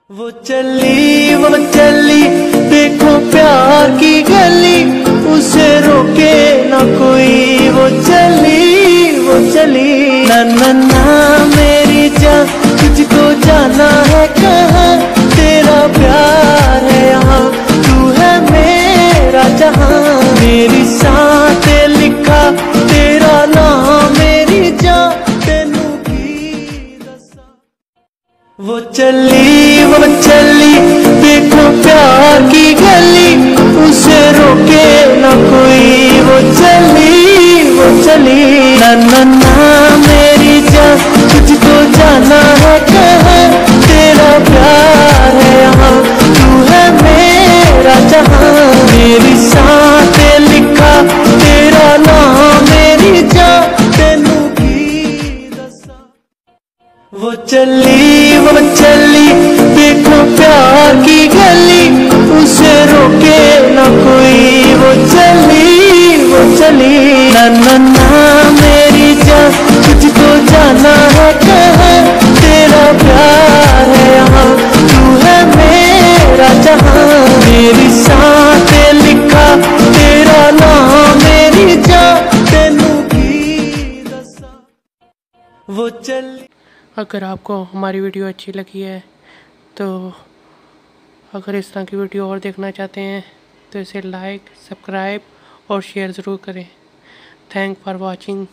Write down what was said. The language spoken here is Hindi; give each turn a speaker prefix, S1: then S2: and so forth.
S1: वो चली देखो प्यार की गली, उसे रोके ना कोई। वो चली ना ना ना मेरी जान, तुझको जाना है कहाँ, तेरा प्यार है यहाँ, तू है मेरा जहाँ। मेरी सांसें लिखा तेरा नाम, मेरी जान तेनू की दसा। वो चली देखो प्यार की गली, उसे रोके ना कोई। वो चली ना ना ना मेरी जान, तुझको जाना है कहाँ, तेरा प्यार है यहाँ, तू है मेरा जहाँ। मेरी सांसें लिखा तेरा नाम, मेरी जान तेनू की दसा। वो चली देखो प्यार की गली, उसे रोके ना कोई। वो चली ना ना ना मेरी जान, तुझको जाना है कहाँ, तेरा प्यार है यहाँ, तू है मेरा जहाँ। मेरी सांसें लिखा तेरा नाम, मेरी जान तेनू की दसा। वो चली।
S2: अगर आपको हमारी वीडियो अच्छी लगी है तो अगर इस तरह की वीडियो और देखना चाहते हैं तो इसे लाइक, सब्सक्राइब और शेयर ज़रूर करें। Thank for watching.